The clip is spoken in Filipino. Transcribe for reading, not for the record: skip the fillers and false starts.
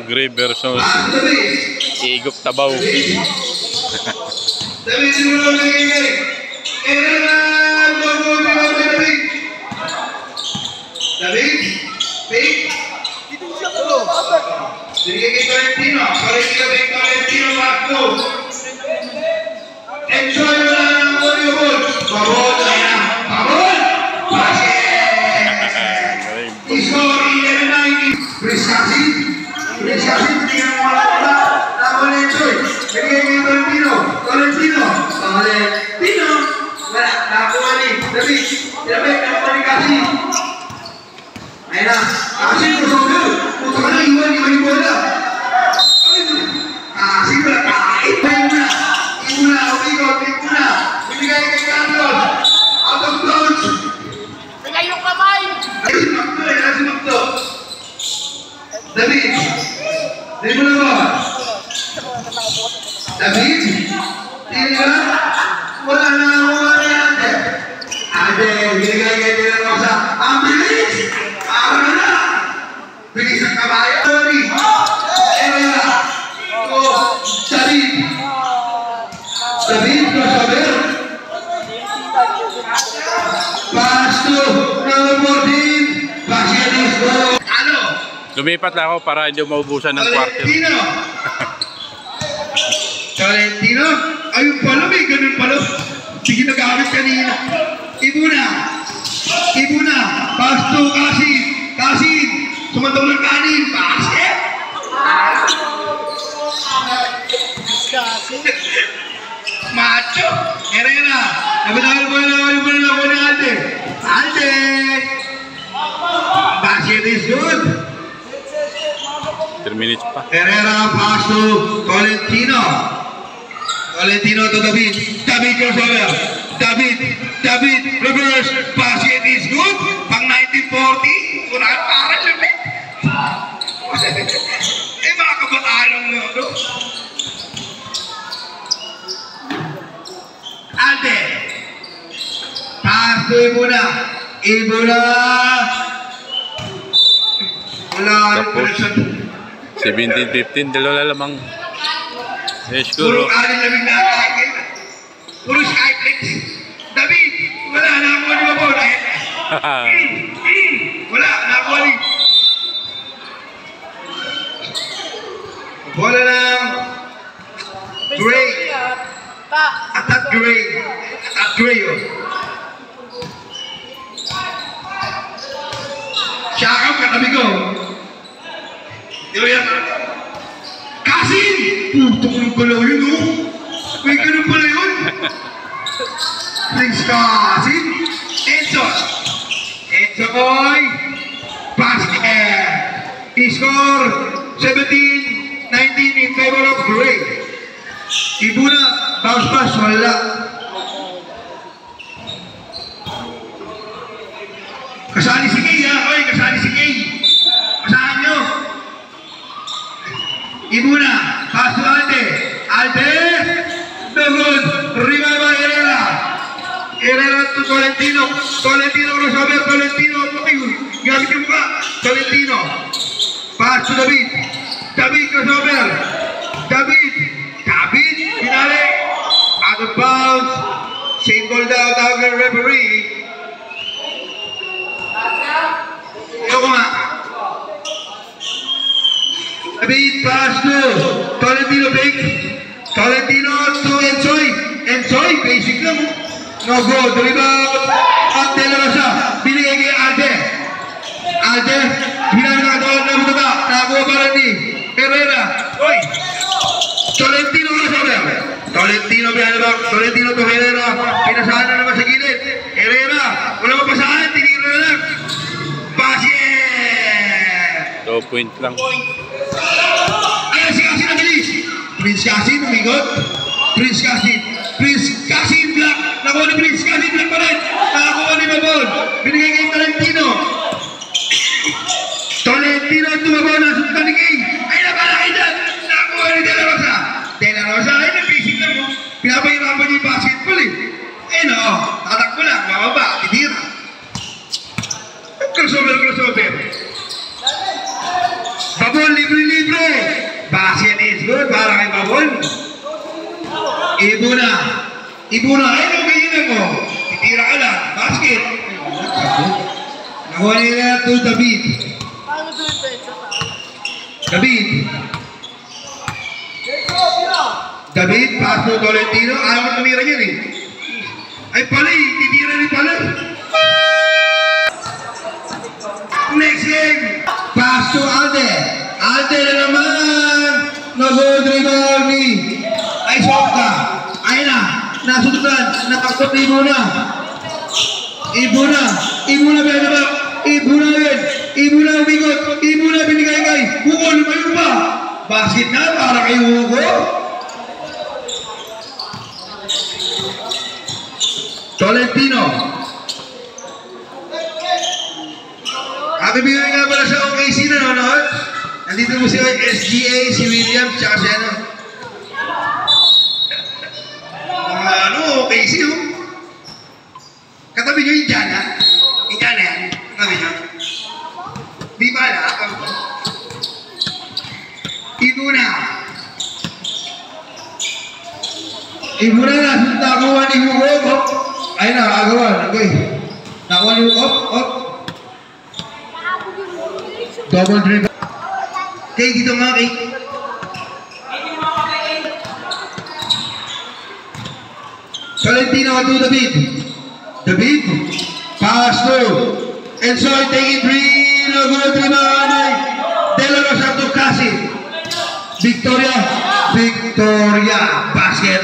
Gray versus Igop Tabaw. Lumipat lang ako para hindi maubusan ng quarter. Valentino? Ayun pala, may ganun pala. Sige, nagamit kanina. Ibuna. Pasto, Kasin. Sumantong ng kanin. Basket. Macho. Herrera. Nabitawal mo na Alde. Basket is good. 3 minutes pa. Herrera, Pasto, Tolentino to David crossover. David, reverse, basket is good. Pang 1940, kurang parang lumit. Mga kabataan ng mundo. Alde. Pasto, Ibuna. Tapos 17-15, dalawa lamang. Puro kanin lamig na kain. Puro skyflex. David, wala na ako ni Babon. Wala na ako ni. Bola ng Gray. Atat Gray. Siya katabi ko. Kasin! Putong ng pala yun, no? May ganun pala yun. Prince Kasin. Enzo boy. Basket. Score 17-19 in favor of Gray. Ibuna, bounce pass, wala. Kasali si Kay, ha? Oy, kasali si Kay. Kasahan nyo. Ibuna, pass to Alde, the good, Rivera, Herrera to Tolentino. Tolentino crossover. Tolentino. Gamit yung mukha. Tolentino. Pass to David. David crossover. David. Pinali. Out of bounds. Same goal daw. Tawag ng referee. Ito nga. David pass to Tolentino fake. Tolentino to Ensoy. Ensoy, basic lang. No goal. The rebound. Ante lang siya. Binigay kay Alde. Alde. Hinang nakagawa na mga. Nakakuha pa rin ni Herrera. Oy. Tolentino na sabi. Tolentino pinalabak. Tolentino to Herrera. Pinasahan na naman sa gilid. Herrera. Wala mapasahan. Tinira na lang. Basket. 2 point lang. Ay, si Cassie nabilis. Prince Cassie, umigot. Prince Cassie, black. Nakuha ni Prince Cassie, black pa rin. Nakakuha ni Mabon. Binigay kay Tolentino. Tolentino, tumabon. Nasunta ni King. Ay, nabalaki dyan. Nakakuha ni De La Rosa. De La Rosa, ay, nag-basic lang mo. Pinapahirapan niya yung basketball eh. Eh, no. Tatakbo lang. Mababa. Titira. Crossover. Babon, libre. Basket is good. Para kay Babon. Ibuna. Ay, nagiging mo. Titira ka lang. Basket. Nakuha nila to David. David, pass to Tolentino. Ayaw mo tumira yan eh. Ay, Palay. Titira ni Palay. Next game. Pass to Alde. Alde na naman. Nag-good rebound ni. Ay, Sokka. Ay na. Nasututan. Napakot ni Ibuna. Ibuna pinabak. Ibuna umigot. Ibuna binigay kay Hugo. Lumayo pa. Basket na para kay Hugo. Tolentino. Bibigyan nga pala sa OKC na nanonood. Nandito mo si SGA, si William, tsaka si ano. OKC oh. Katabi nyo yung Jana. Yung Jana yan. Katabi nyo. Di ba na? Ibuna na. Nakuha ni Hugo. Ay nakagawa. Nakuha ni Hugo. Double dribble. Kay dito nga kay. Tolentino to David. Pass to Ensoy taking three. No good rebound. De La Rosa to Cassie. Victoria. Basket.